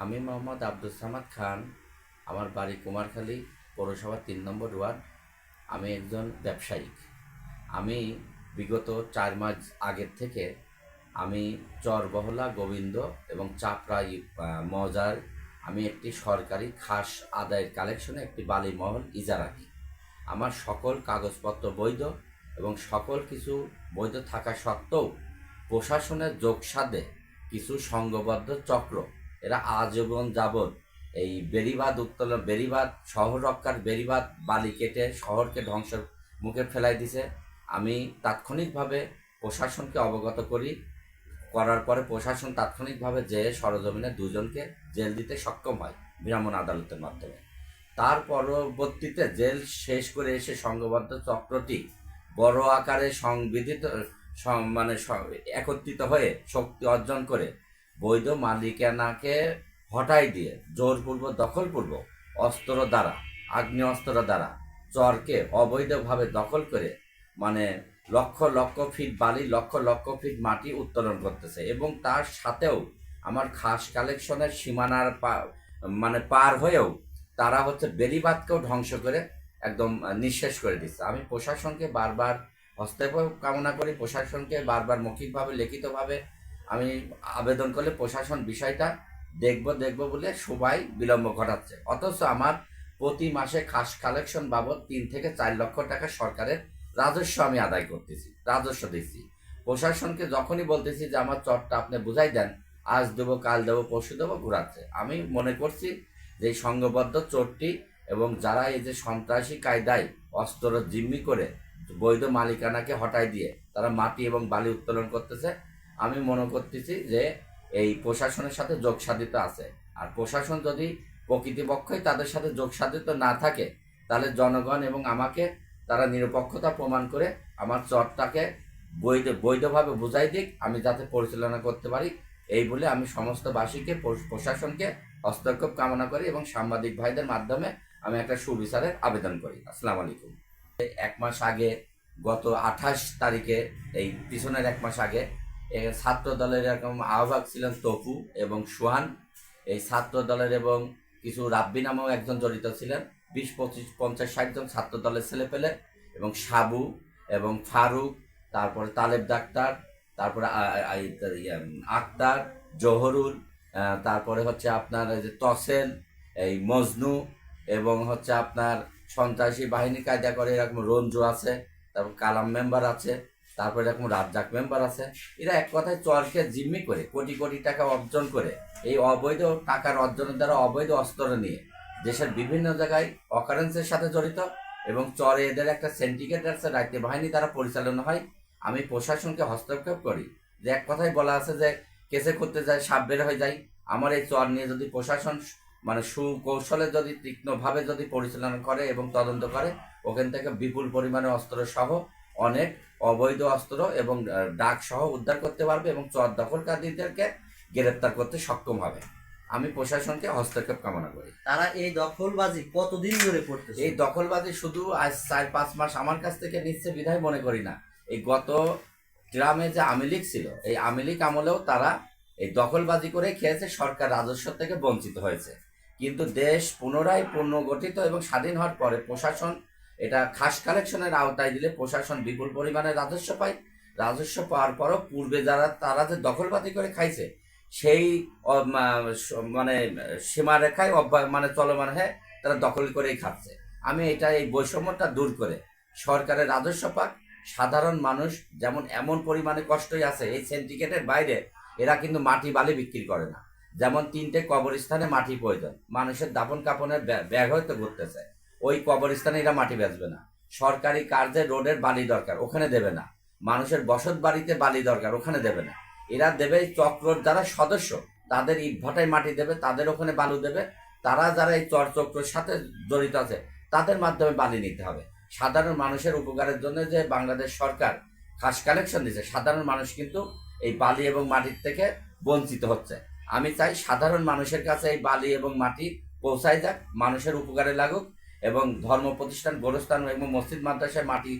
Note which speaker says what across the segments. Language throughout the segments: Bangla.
Speaker 1: আমি মোহাম্মদ আব্দুল সামাদ খান। আমার বাড়ি কুমারখালী, পৌরসভা ৩ নম্বর ওয়ার্ড। আমি একজন ব্যবসায়িক। আমি বিগত ৪ মাস আগের থেকে আমি চরবহলা গোবিন্দ এবং চাপড়া মৌজার আমি একটি সরকারি খাস আদায়ের কালেকশনে একটি বালি মহল ইজারা দিই। আমার সকল কাগজপত্র বৈধ এবং সকল কিছু বৈধ থাকা সত্ত্বেও প্রশাসনের যোগসাধে কিছু সংঘবদ্ধ চক্র এরা আজীবন যাবৎ এই বেড়িবাঁধ উত্তোলন, বেড়িবাঁধ শহর রক্ষার বেড়িবাঁধ বালি কেটে শহরকে ধ্বংসের মুখে ফেলাই দিছে। আমি তাৎক্ষণিকভাবে প্রশাসনকে অবগত করার পরে প্রশাসন তাৎক্ষণিকভাবে যে সরজমিনে দুজনকে জেল দিতে সক্ষম হয় ভ্রাম্যমাণ আদালতের মাধ্যমে। তার পরবর্তীতে জেল শেষ করে এসে সংঘবদ্ধ চক্রটি বড় আকারে সংবিধিত একত্রিত হয়ে শক্তি অর্জন করে বৈধ মালিকানাকে হটাই দিয়ে জোরপূর্বক দখলপূর্বক অস্ত্র দ্বারা, আগ্নেয়াস্ত্র দ্বারা চরকে অবৈধভাবে দখল করে লক্ষ লক্ষ ফিট বালি, লক্ষ লক্ষ ফিট মাটি উত্তোলন করতেছে এবং তার সাথেও আমার খাস কালেকশনের সীমানার পার হয়েও তারা বেড়িবাঁধকেও ধ্বংস করে একদম নিঃশেষ করে দিচ্ছে। আমি প্রশাসনকে বারবার হস্তক্ষেপ কামনা করি, প্রশাসনকে বারবার মৌখিকভাবে লিখিতভাবে আমি আবেদন করলে প্রশাসন বিষয়টা দেখব বলে সবাই বিলম্ব ঘটাচ্ছে। অথচ আমার প্রতি মাসে খাস কালেকশন বাবদ ৩ থেকে ৪ লক্ষ টাকা সরকারের রাজস্ব আমি আদায় করতেছি, রাজস্ব দিচ্ছি। প্রশাসনকে যখনই বলতেছি যে আমার চরটা আপনি বুঝাই দেন, আজ দেবো, কাল দেবো, পরশু দেবো, ঘুরাচ্ছে। আমি মনে করছি যে এই সংঘবদ্ধ চোরটি এবং যারা এই যে সন্ত্রাসী কায়দায় অস্ত্র জিম্মি করে বৈধ মালিকানাকে হটাই দিয়ে তারা মাটি এবং বালি উত্তোলন করতেছে, আমি মনে করতেছি যে এই প্রশাসনের সাথে যোগসাধিত আছে। আর প্রশাসন যদি প্রকৃতিপক্ষই তাদের সাথে যোগসাধিত না থাকে, তাহলে জনগণ এবং আমাকে তারা নিরপেক্ষতা প্রমাণ করে আমার চরটাকে বৈধভাবে বুঝাই দিক, আমি যাতে পরিচালনা করতে পারি। এই বলে আমি সমস্ত বাসীকে, প্রশাসনকে হস্তক্ষেপ কামনা করি এবং সাংবাদিক ভাইদের মাধ্যমে আমি একটা সুবিচারের আবেদন করি। আসসালামু আলাইকুম। 1 মাস আগে, গত 28 তারিখে, এই পিছনের 1 মাস আগে ছাত্র দলের এরকম আহ্বায়ক ছিলেন তপু এবং সোহান। এই ছাত্র দলের এবং কিছু রাব্বি নামেও একজন জড়িত ছিলেন। 20, 25, 50, 60 জন ছাত্র দলের ছেলেপেলে এবং সাবু এবং ফারুক, তারপরে তালেব ডাক্তার, তারপরে আক্তার, জহরুল, তারপরে আপনার যে তসেল, এই মজনু এবং আপনার সন্ত্রাসী বাহিনী কায়দা করে এরকম রঞ্জু আছে, তারপর কালাম মেম্বার আছে, তারপরে এরকম রাজ্জাক মেম্বার আছে। এরা এক কথায় চরকে জিম্মি করে কোটি কোটি টাকা অর্জন করে এই অবৈধ টাকার অর্জনের দ্বারা অবৈধ অস্ত্র নিয়ে দেশের বিভিন্ন জায়গায় অকারেন্সের সাথে জড়িত এবং চরে এদের একটা সিন্ডিকেট আছে, রাজ্য বাহিনী দ্বারা পরিচালনা হয়। আমি প্রশাসনকে হস্তক্ষেপ করি যে এক কথায় বলা আছে যে কেসে করতে যায় সাপ বের হয়ে যায়। আমার এই চর নিয়ে যদি প্রশাসন সুকৌশলে যদি তীক্ষ্ণভাবে যদি পরিচালনা করে এবং তদন্ত করে, ওখান থেকে বিপুল পরিমাণে অস্ত্র সহ অনেক অবৈধ অস্ত্র এবং ডাক সহ উদ্ধার করতে পারবে এবং চর দখলকারীদেরকে গ্রেপ্তার করতে সক্ষম হবে। আমি প্রশাসনকে হস্তক্ষেপ কামনা করি।
Speaker 2: তারা এই দখলবাজি কতদিন ধরে করতেছে?
Speaker 1: এই দখলবাজি শুধু আজ 4-5 মাস আমার কাছ থেকে নিচ্ছে বিধায় মনে করি না। এই গত গ্রামে যে আওয়ামী লীগ ছিল, এই আওয়ামী লীগ আমলেও তারা এই দখলবাজি করে খেয়েছে, সরকার রাজস্ব থেকে বঞ্চিত হয়েছে। কিন্তু দেশ পুনরায় পুনর্গঠিত এবং স্বাধীন হওয়ার পরে প্রশাসন এটা খাস কালেকশনের আওতায় দিলে প্রশাসন বিপুল পরিমাণে রাজস্ব পায়। রাজস্ব পাওয়ার পরও পূর্বে তারা যে দখলবাজি করে খাইছে সেই সীমারেখায় চলমান হয়ে তারা দখল করেই খাচ্ছে। আমি এই বৈষম্যটা দূর করে সরকারের রাজস্ব পাক, সাধারণ মানুষ যেমন এমন পরিমাণে কষ্টই আছে। এই সিন্ডিকেটের বাইরে এরা কিন্তু মাটি বালি বিক্রি করে না। যেমন 3টে কবরস্থানে মাটি প্রয়োজন, মানুষের দাফন কাফনের ব্যাগ হয়তো ঘুরতেছে, ওই কবরস্থানে এরা মাটি বেচবে না। সরকারি কার্যে রোডের বালি দরকার, ওখানে দেবে না। মানুষের বসত বাড়িতে বালি দরকার, ওখানে দেবে না। এরা দেবে চক্রর যারা সদস্য, তাদের ইট ভাটায় মাটি দেবে, তাদের ওখানে বালু দেবে। তারা যারা এই চক্রের সাথে জড়িত আছে তাদের মাধ্যমে বালি নিতে হবে। সাধারণ মানুষের উপকারের জন্য যে বাংলাদেশ সরকার খাস কালেকশন দিচ্ছে, সাধারণ মানুষ কিন্তু এই বালি এবং মাটির থেকে বঞ্চিত হচ্ছে। আমি চাই সাধারণ মানুষের কাছে এই বালি এবং মাটি পৌঁছায় যাক, মানুষের উপকারে লাগুক এবং ধর্ম প্রতিষ্ঠান, গোরস্থান এবং মসজিদ মাদ্রাসায় মাটি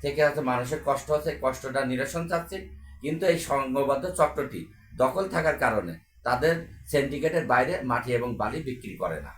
Speaker 1: থেকে মানুষের কষ্ট হচ্ছে, কষ্টটা নিরসন চাচ্ছি। কিন্তু এই সংঘবদ্ধ চক্রটি দখল থাকার কারণে তাদের সিন্ডিকেটের বাইরে মাটি এবং বালি বিক্রি করে না।